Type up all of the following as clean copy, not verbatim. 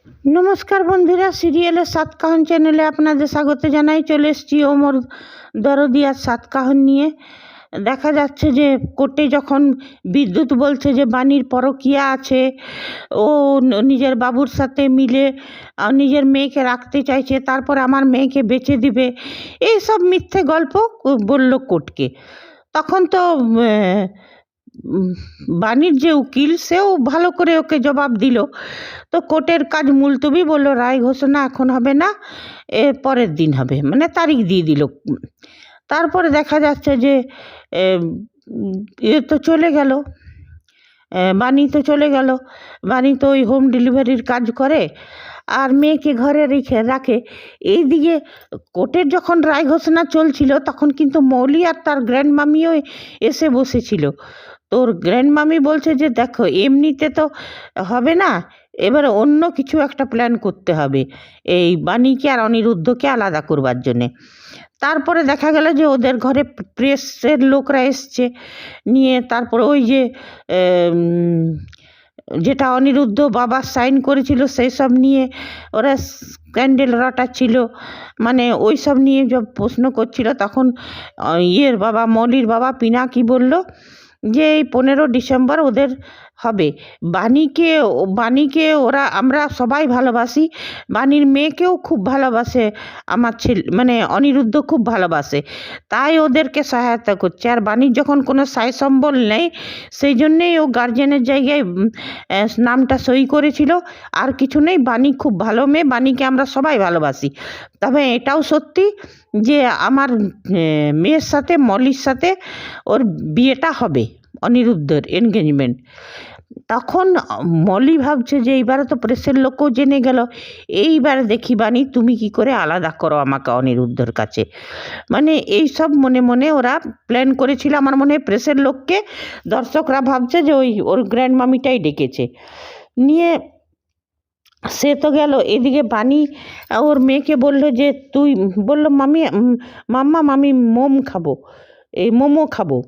নমস্কার বন্ধুরা, সিরিয়ালের সাতকাহন চ্যানেলে আপনাদের স্বাগত জানাই। চলে এসেছি ওমর দরদিয়ার সাতকাহন নিয়ে। দেখা যাচ্ছে যে কোর্টে যখন বিদ্যুৎ বলছে যে বাণীর পরকীয়া আছে, ও নিজের বাবুর সাথে মিলে নিজের মেয়েকে রাখতে চাইছে, তারপর আমার মেয়েকে বেচে দিবে, এইসব মিথ্যে গল্প বলল কোর্টকে। তখন তো বাণীর যে উকিল সেও ভালো করে ওকে জবাব দিল। তো কোর্টের কাজ মুলতবি, বলল রায় ঘোষণা এখন হবে না, এর পরের দিন হবে, মানে তারিখ দিয়ে দিল। তারপরে দেখা যাচ্ছে যে এ তো চলে গেল, বাণী তো চলে গেল। বাণী তো ওই হোম ডেলিভারির কাজ করে আর মেয়েকে ঘরে রাখে। এইদিকে কোর্টের যখন রায় ঘোষণা চলছিল তখন কিন্তু মৌলি আর তার গ্র্যান্ড মামিও এসে বসেছিল। তোর গ্র্যান্ড মামি বলছে যে দেখো এমনিতে তো হবে না, এবারে অন্য কিছু একটা প্ল্যান করতে হবে এই বাণীকে আর অনিরুদ্ধকে আলাদা করবার জন্যে। তারপরে দেখা গেল যে ওদের ঘরে প্রেসের লোকরা এসছে নিয়ে, তারপরে ওই যে যেটা অনিরুদ্ধ বাবা সাইন করেছিল সেই সব নিয়ে ওরা স্ক্যান্ডেল রটাচ্ছিল, মানে ওই সব নিয়ে সব প্রশ্ন করছিল। তখন ইয়ের বাবা, মৌলির বাবা পিনাকি বলল যে এই 15 ডিসেম্বর ওদের হবে। বাণীকে ওরা, আমরা সবাই ভালোবাসি, বাণীর মেয়েকেও খুব ভালোবাসে আমার ছেলে, মানে অনিরুদ্ধ খুব ভালোবাসে, তাই ওদেরকে সহায়তা করছে। আর বাণীর যখন কোনো সায় সম্বল নেই, সেই জন্যেই ও গার্জেনের জায়গায় নামটা সই করেছিল, আর কিছু নেই। বাণী খুব ভালো মেয়ে, বাণীকে আমরা সবাই ভালোবাসি। তবে এটাও সত্যি যে আমার মেয়ের সাথে, মলির সাথে ওর বিয়েটা হবে, অনিরুদ্ধের এনগেজমেন্ট। তখন মলি ভাবছে যে এইবারে তো প্রেসের লোকও জেনে গেল, এইবারে দেখি বাণী তুমি কি করে আলাদা করো আমাকে অনিরুদ্ধর কাছে। মানে এই সব মনে মনে ওরা প্ল্যান করেছিল। আমার মনে হয় প্রেসের লোককে দর্শকরা ভাবছে যে ওর গ্র্যান্ড মামিটাই ডেকেছে নিয়ে। সে তো গেল, এদিকে বাণী ওর মেয়েকে বললো যে তুই, বললো মাম্মা আমি মোমো খাবো।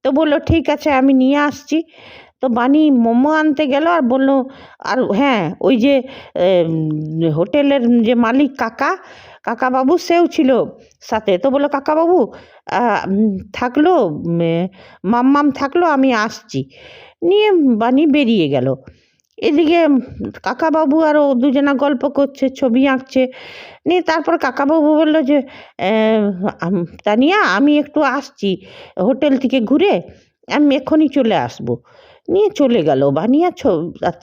তো বললো ঠিক আছে আমি নিয়ে আসছি। তো বাণী মোমো আনতে গেল আর বললো, আর হ্যাঁ ওই যে হোটেলের যে মালিক কাকাবাবু সেও ছিল সাথে। তো বললো কাকাবাবু থাকলো, মাম্মাম থাকলো, আমি আসছি। নিয়ে বাণী বেরিয়ে গেল। এদিকে কাকাবাবু আর ও দুজনা গল্প করছে, ছবি আঁকছে। নিয়ে তারপর কাকাবাবু বললো যে তানিয়া আমি একটু আসছি হোটেল থেকে ঘুরে, আমি এক্ষুনি চলে আসবো। নিয়ে চলে গেল।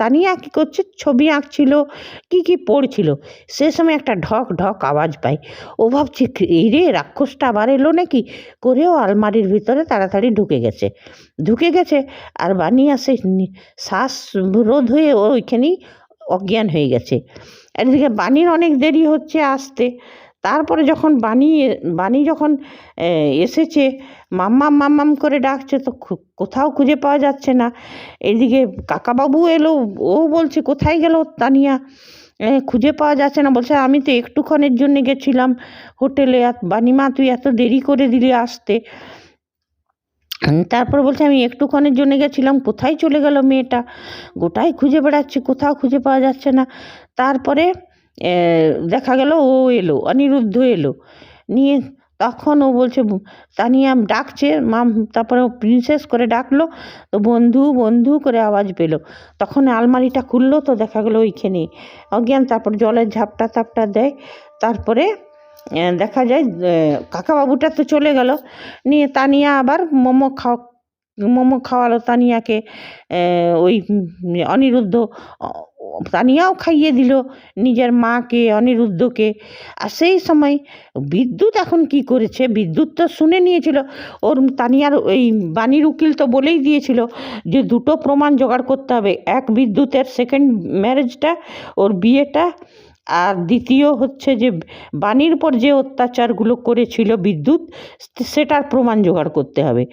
তানিয়া কী করছে, ছবি আঁকছিল কি পড়ছিল। সে সময় একটা ঢক ঢক আওয়াজ পায়। ও ভাবছে এই রে রাক্ষসটা আবার এলো নাকি, করেও আলমারির ভিতরে তাড়াতাড়ি ঢুকে গেছে। আর বানিয়া সে শ্বাস রোধ হয়ে ও ওইখানেই অজ্ঞান হয়ে গেছে। এদিকে বাণীর অনেক দেরি হচ্ছে আসতে। তারপরে যখন বাণী যখন এসেছে, মাম্মাম করে ডাকছে, তো কোথাও খুঁজে পাওয়া যাচ্ছে না। এদিকে কাকাবাবু এলো, ও বলছে কোথায় গেল তানিয়া, খুঁজে পাওয়া যাচ্ছে না। বলছে আমি তো একটুক্ষণের জন্য গেছিলাম হোটেলে, বাণীমা তুই এত দেরি করে দিলি আসতে। তারপর বলছে আমি একটুক্ষণের জন্য গেছিলাম, কোথায় চলে গেল মেয়েটা, গোটাই খুঁজে বেড়াচ্ছি, কোথাও খুঁজে পাওয়া যাচ্ছে না। তারপরে দেখা গেল অনিরুদ্ধ এলো নিয়ে। তখন ও বলছে তানিয়া ডাকছে তারপরে ও প্রিন্সেস করে ডাকলো। তো বন্ধু বন্ধু করে আওয়াজ পেলো। তখন আলমারিটা খুললো, তো দেখা গেলো ওইখানে অজ্ঞান। তারপর জলের ঝাপটা দেয়। তারপরে দেখা যায় কাকাবাবুটা তো চলে গেল। নিয়ে তানিয়া আবার মোমো খাওয়ালো তানিয়াকে। ওই অনিরুদ্ধ, তানিয়াও খাইয়ে দিল নিজের মাকে, অনিরুদ্ধকে। আর সেই সময় বিদ্যুৎ এখন কি করেছে, বিদ্যুৎ তো শুনে নিয়েছিল। ওর তানিয়ার ওই বাণীর উকিল তো বলেই দিয়েছিল যে দুটো প্রমাণ জোগাড় করতে হবে, এক বিদ্যুতের সেকেন্ড ম্যারেজটা, ওর বিয়েটা, আর দ্বিতীয় হচ্ছে যে বাণীর উপর যে অত্যাচারগুলো করেছিল বিদ্যুৎ, সেটার প্রমাণ জোগাড় করতে হবে।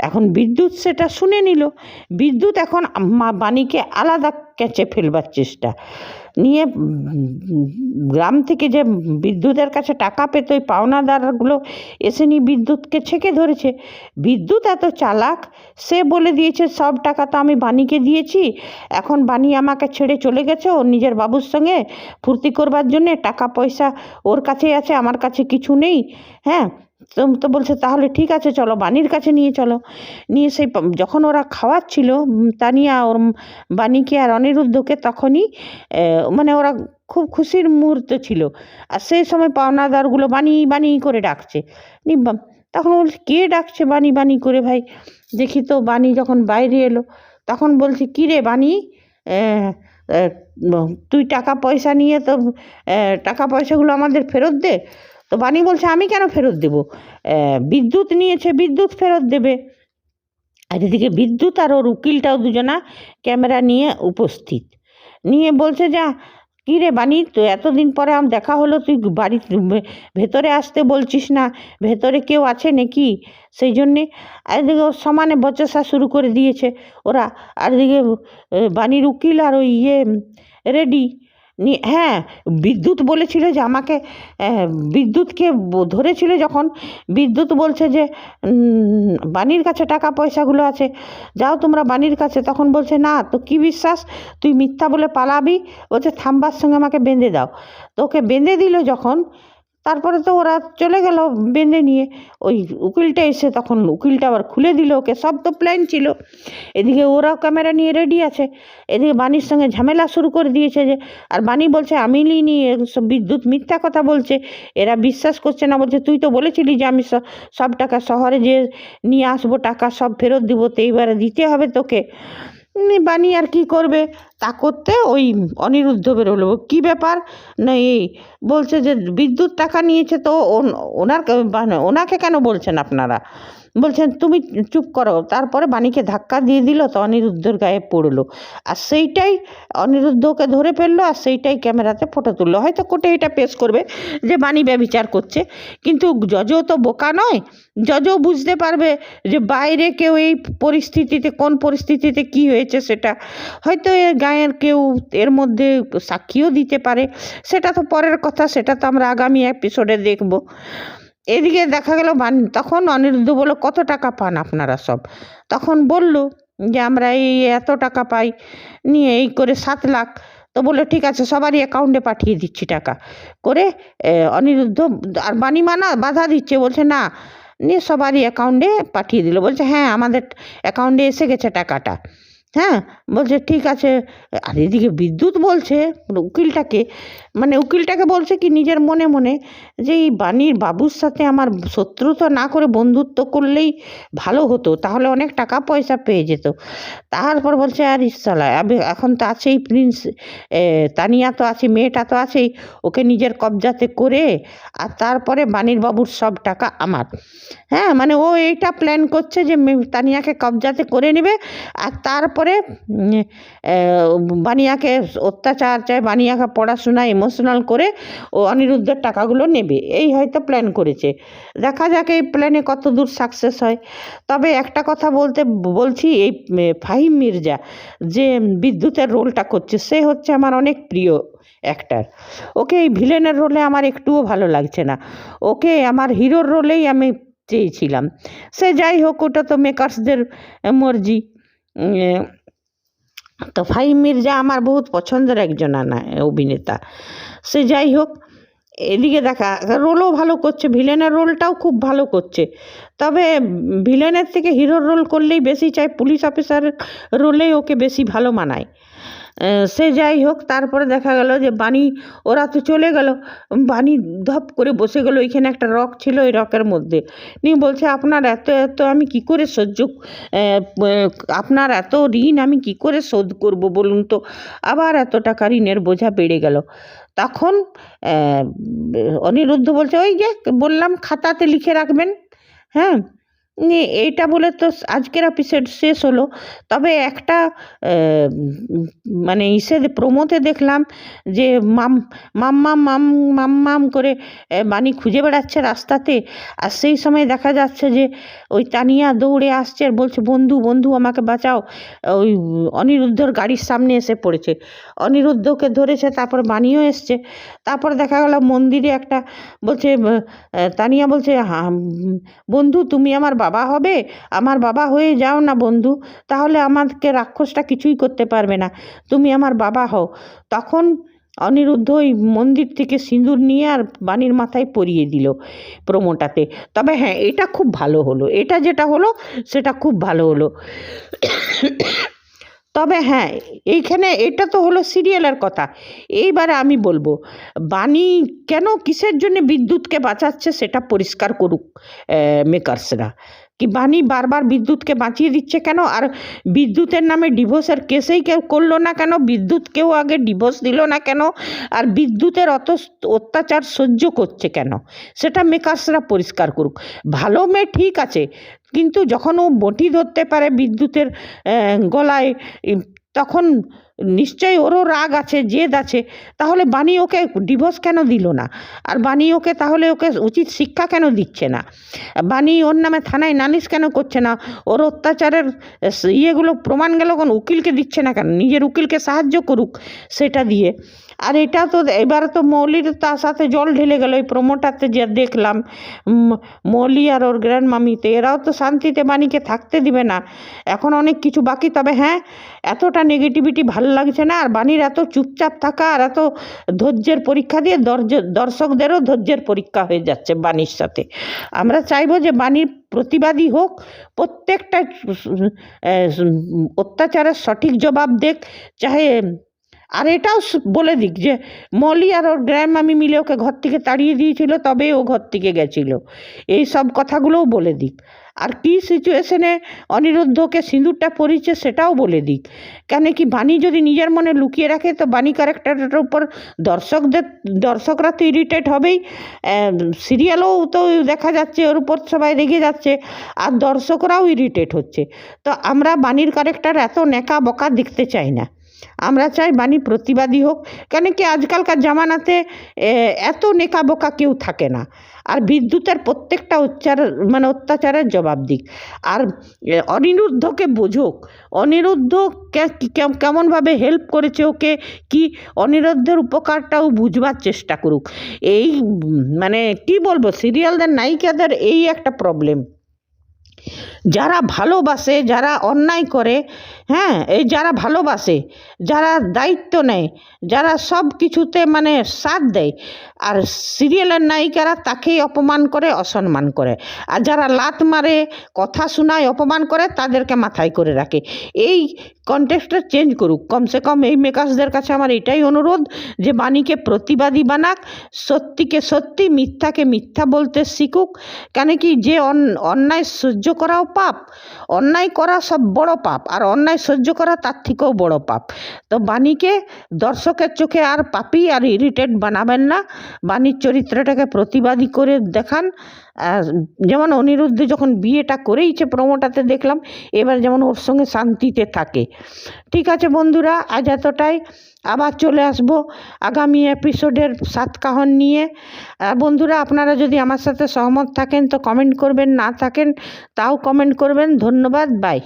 এখন বিদ্যুৎ সেটা শুনে নিল। বিদ্যুৎ এখন বাণীকে আলাদা কেচে ফেলবার চেষ্টা নিয়ে গ্রাম থেকে যে বিদ্যুতের কাছে টাকা পেত ওই পাওনাদারগুলো এসে নিয়ে বিদ্যুৎকে ছেঁকে ধরেছে। বিদ্যুৎ এত চালাক, সে বলে দিয়েছে সব টাকা তো আমি বাণীকে দিয়েছি, এখন বাণী আমাকে ছেড়ে চলে গেছে ওর নিজের বাবুর সঙ্গে ফুর্তি করবার জন্যে, টাকা পয়সা ওর কাছেই আছে, আমার কাছে কিছু নেই। হ্যাঁ, তো বলছে তাহলে ঠিক আছে চলো বাণীর কাছে নিয়ে চলো। নিয়ে সেই যখন ওরা খাওয়াচ্ছিল তানিয়া ওর বাণীকে আর অনিরুদ্ধকে, তখনই মানে ওরা খুব খুশির মুহূর্ত ছিল। আর সেই সময় পাওনাদারগুলো বাণী বাণী করে ডাকছে। তখন বলছে কে ডাকছে বাণী বাণী করে ভাই? দেখি তো বাণী যখন বাইরে এলো তখন বলছে কী রে বাণী, তুই টাকা পয়সা নিয়ে তো টাকা পয়সাগুলো আমাদের ফেরত দে। তো বাণী বলছে আমি কেন ফেরত দেব, বিদ্যুৎ নিয়েছে বিদ্যুৎ ফেরত দেবে। আর এদিকে বিদ্যুৎ আর ওর উকিলটাও দুজনা ক্যামেরা নিয়ে উপস্থিত, নিয়ে বলছে যা কী রে বাণী, তো এতদিন পরে আমার দেখা হলো, তুই বাড়ি ভেতরে আসতে বলছিস না, ভেতরে কেউ আছে নাকি? সেই জন্যে এদিকে সমানে বচসা শুরু করে দিয়েছে ওরা। আর এদিকে বাণীর উকিল আর ওই রেডি। হ্যাঁ, বিদ্যুৎ বলেছিল যে আমাকে, বিদ্যুৎকে ধরেছিল যখন, বিদ্যুৎ বলছে যে বাণীর কাছে টাকা পয়সাগুলো আছে, যাও তোমরা বাণীর কাছে। তখন বলছে না, তো কি বিশ্বাস তুই মিথ্যা বলে পালাবি? বলছে থাম্বার সঙ্গে আমাকে বেঁধে দাও। তো ওকে বেঁধে দিল যখন, তারপরে তো ওরা চলে গেল বেঁধে নিয়ে। ওই উকিলটা এসে তখন উকিলটা আবার খুলে দিল ওকে, সব তো প্ল্যান ছিল। এদিকে ওরাও ক্যামেরা নিয়ে রেডি আছে, এদিকে বাণীর সঙ্গে ঝামেলা শুরু করে দিয়েছে যে, আর বাণী বলছে আমি নিইনি, সব বিদ্যুৎ মিথ্যা কথা বলছে, এরা বিশ্বাস করছে না। বলছে তুই তো বলেছিলি যে আমি সব টাকা শহরে যে নিয়ে আসবো, টাকা সব ফেরত দিব, তো এইবারে দিতে হবে তোকে। বাণী আর কি করবে, তা করতে ওই অনিরুদ্ধ বেরোলো, কী ব্যাপার না এই বলছে যে বিদ্যুৎ টাকা নিয়েছে, তো ওনাকে কেন বলছেন আপনারা? বলছেন তুমি চুপ করো। তারপরে বাণীকে ধাক্কা দিয়ে দিল, তো অনিরুদ্ধর গায়ে পড়লো, আর সেইটাই অনিরুদ্ধকে ধরে ফেললো, আর সেইটাই ক্যামেরাতে ফটো তুললো। হয়তো কোর্টে এটা পেশ করবে যে বাণী ব্যভিচার করছে, কিন্তু জজও তো বোকা নয়, জজও বুঝতে পারবে যে বাইরে কেউ এই পরিস্থিতিতে, কোন পরিস্থিতিতে কি হয়েছে সেটা হয়তো এর গায়ের কেউ এর মধ্যে সাক্ষীও দিতে পারে, সেটা তো পরের কথা, সেটা তো আমরা আগামী এপিসোডে দেখব। এদিকে দেখা গেল তখন অনিরুদ্ধ বলল কত টাকা পান আপনারা সব? তখন বলল যে আমরা এই এত টাকা পাই, নিয়ে এই করে 7 লাখ। তো বললো ঠিক আছে সবারই অ্যাকাউন্টে পাঠিয়ে দিচ্ছি টাকা করে। অনিরুদ্ধ আর বাণী বাধা দিচ্ছে, বলছে না, নিয়ে সবারই অ্যাকাউন্টে পাঠিয়ে দিল। বলছে হ্যাঁ আমাদের অ্যাকাউন্টে এসে গেছে টাকাটা। হ্যাঁ, বলছে ঠিক আছে। আর এদিকে বিদ্যুৎ বলছে উকিলটাকে বলছে কি নিজের মনে মনে যে এই বাণীর বাবুর সাথে আমার শত্রুতা না করে বন্ধুত্ব করলেই ভালো হতো, তাহলে অনেক টাকা পয়সা পেয়ে যেত। তারপর বলছে আর ইসালা এখন তো আছেই প্রিন্স, তানিয়া তো আছে, মেয়েটা তো আছেই, ওকে নিজের কবজাতে করে আর তারপরে বাণীর বাবুর সব টাকা আমার। হ্যাঁ, মানে ও এইটা প্ল্যান করছে যে তানিয়াকে কবজাতে করে নেবে, আর তারপরে বানিয়াকে অত্যাচার চায়, বানিয়াকে পড়াশোনা ইমোশনাল করে ও অনিরুদ্ধের টাকাগুলো নেবে, এই হয়তো প্ল্যান করেছে। দেখা যাক এই প্ল্যানে কত দূর সাকসেস হয়। তবে একটা কথা বলছি, এই ফাহিম মির্জা যে বিদ্যুতের রোলটা করছে, সে হচ্ছে আমার অনেক প্রিয় অ্যাক্টার। ওকে এই ভিলেনের রোলে আমার একটুও ভালো লাগছে না, ওকে আমার হিরোর রোলেই আমি চেয়েছিলাম। সে যাই হোক, ওটা তো মেকার্সদের মর্জি। তো ফাহিম মির্জা আমার বহুত পছন্দের একজন অভিনেতা। সে যাই হোক, এদিকে দেখা রোলও ভালো করছে, ভিলেনের রোলটাও খুব ভালো করছে। তবে ভিলেনের থেকে হিরোর রোল করলেই বেশি চাই, পুলিশ অফিসারের রোলেই ওকে বেশি ভালো মানায়। সে যাই হোক, তারপরে দেখা গেল যে বাণী, ওরা তো চলে গেল, বাণী ধপ করে বসে গেল, ওইখানে একটা রক ছিল, ওই রকের মধ্যে নিয়ে বলছে আপনার এত এত আমি কি করে আপনার এত ঋণ আমি কি করে শোধ করব বলুন তো? আবার এত টাকা ঋণের বোঝা বেড়ে গেল। তখন অনিরুদ্ধ বলছে ওই যে বললাম খাতাতে লিখে রাখবেন। হ্যাঁ, এইটা বলে তো আজকের এপিসোড শেষ হলো। তবে একটা মানে প্রোমোতে দেখলাম যে মাম্মাম মাম্মাম করে বানি খুঁজে বেড়াচ্ছে রাস্তাতে। আর সেই সময় দেখা যাচ্ছে যে ওই তানিয়া দৌড়ে আসছে আর বলছে, বন্ধু বন্ধু আমাকে বাঁচাও। ওই অনিরুদ্ধর গাড়ির সামনে এসে পড়েছে, অনিরুদ্ধকে ধরেছে, তারপর বানিও এসছে। তারপর দেখা গেল মন্দিরে একটা বলছে, তানিয়া বলছে, বন্ধু তুমি আমার বাবা হবে, আমার বাবা হয়ে যাও না বন্ধু, তাহলে আমাকে রাক্ষসটা কিছুই করতে পারবে না, তুমি আমার বাবা হও। তখন অনিরুদ্ধ ওই মন্দির থেকে সিঁদুর নিয়ে আর বাণীর মাথায় পরিয়ে দিল প্রোমোটাতে। তবে হ্যাঁ, এটা খুব ভালো হলো, এটা যেটা হলো সেটা খুব ভালো হলো। তবে হ্যাঁ, এইখানে এটা তো হলো সিরিয়ালের কথা। এইবারে আমি বলবো, বাণী কেন কিসের জন্য বিদ্যুৎকে বাঁচাচ্ছে সেটা পরিষ্কার করুক মেকার্সরা। কি বাণী বারবার বিদ্যুৎকে বাঁচিয়ে দিচ্ছে কেন? আর বিদ্যুতের নামে ডিভোর্সের কেসেই কেউ করলো না কেন? বিদ্যুৎকেও আগে ডিভোর্স দিল না কেন? আর বিদ্যুতের অত অত্যাচার সহ্য করছে কেন? সেটা মেকার্সরা পরিষ্কার করুক। ভালো মেয়ে ঠিক আছে, কিন্তু যখন ও বঁটি ধরতে পারে বিদ্যুতের গলায়, তখন নিশ্চয়ই ওরও রাগ আছে, জেদ আছে। তাহলে বাণী ওকে ডিভোর্স কেন দিল না? আর বাণী ওকে তাহলে ওকে উচিত শিক্ষা কেন দিচ্ছে না? বাণী ওর নামে থানায় নালিশ কেন করছে না? ওর অত্যাচারের ইয়েগুলো প্রমাণ গেল কোন উকিলকে দিচ্ছে না কেন? নিজের উকিলকে সাহায্য করুক সেটা দিয়ে। আর এটা তো এবারে তো মৌলির তার সাথে জল ঢেলে গেল এই প্রোমোটাতে যে দেখলাম, মৌলি আর ওর গ্র্যান্ড মামিতে, এরাও তো শান্তিতে বাণীকে থাকতে দিবে না। এখন অনেক কিছু বাকি। তবে হ্যাঁ, এতটা নেগেটিভিটি ভালো লাগছে না। আর বাণীর এত চুপচাপ থাকা আর এত ধৈর্যের পরীক্ষা দিয়ে দর্শকদেরও ধৈর্যের পরীক্ষা হয়ে যাচ্ছে বাণীর সাথে। আমরা চাইবো যে বাণীর প্রতিবাদী হোক, প্রত্যেকটা অত্যাচারের সঠিক জবাব দেখ, চাহে। আর এটাও বলে দিক যে মলি আর ওর গ্র্যান্ড মামি মিলে ওকে ঘর থেকে তাড়িয়ে দিয়েছিল, তবে ও ঘর থেকে গেছিল। এই সব কথাগুলোও বলে দিক। আর কী সিচুয়েশনে অনিরুদ্ধকে সিঁদুরটা পরিয়েছে সেটাও বলে দিক। কেন কি বাণী যদি নিজের মনে লুকিয়ে রাখে তো বাণী ক্যারেক্টারের উপর দর্শকরা তো ইরিটেট হবেই। সিরিয়ালও তো দেখা যাচ্ছে ওর উপর সবাই রেগে যাচ্ছে, আর দর্শকরাও ইরিটেট হচ্ছে। তো আমরা বাণীর ক্যারেক্টার এত নেকা বকা দেখতে চাই না। আমরা চাই বাণী প্রতিবাদী হোক। কেন কি আজকালকার জামানাতে এত নেকা বোকা কেউ থাকে না। আর বিদ্যুতের প্রত্যেকটা অত্যাচারের জবাব দিক। আর অনিরুদ্ধকে বোঝুক, অনিরুদ্ধ কেমনভাবে হেল্প করেছে ওকে, কি অনিরুদ্ধের উপকারটাও বুঝবার চেষ্টা করুক। এই কি বলবো, সিরিয়ালদের নায়িকাদের এই একটা প্রবলেম, যারা ভালোবাসে, যারা অন্যায় করে, হ্যাঁ, এই যারা ভালোবাসে, যারা দায়িত্ব নেয়, যারা সব কিছুতে সাথ দেয়, আর সিরিয়ালের নায়িকারা তাকেই অপমান করে, অসম্মান করে। আর যারা লাত মারে, কথা শোনায়, অপমান করে, তাদেরকে মাথায় করে রাখে। এই কনটেক্সটটা চেঞ্জ করুক। কমসে কম এই মেকার্সদের কাছে আমার এটাই অনুরোধ যে বাণীকে প্রতিবাদী বানাক, সত্যিকে সত্যি, মিথ্যাকে মিথ্যা বলতে শিখুক। কেন কি যে অন্যায় সহ্য করাও পাপ, অন্যায় করা সব বড় পাপ, আর অন্যায় সহ্য করা তার থেকেও বড় পাপ। তো বাণীকে দর্শকের চোখে আর পাপী আর ইরিটেট বানাবেন না। বাণীর চরিত্রটাকে প্রতিবাদী করে দেখান। যেমন অনিরুদ্ধ যখন বিয়েটা করেইছে প্রোমোটাতে দেখলাম, এবার যেমন ওর সঙ্গে শান্তিতে থাকে। ঠিক আছে বন্ধুরা, আজ এতটাই। আবার চলে আসবো আগামী এপিসোডের সাতকাহন নিয়ে। বন্ধুরা, আপনারা যদি আমার সাথে সহমত থাকেন তো কমেন্ট করবেন, না থাকেন তাও কমেন্ট করবেন। ধন্যবাদ, বাই।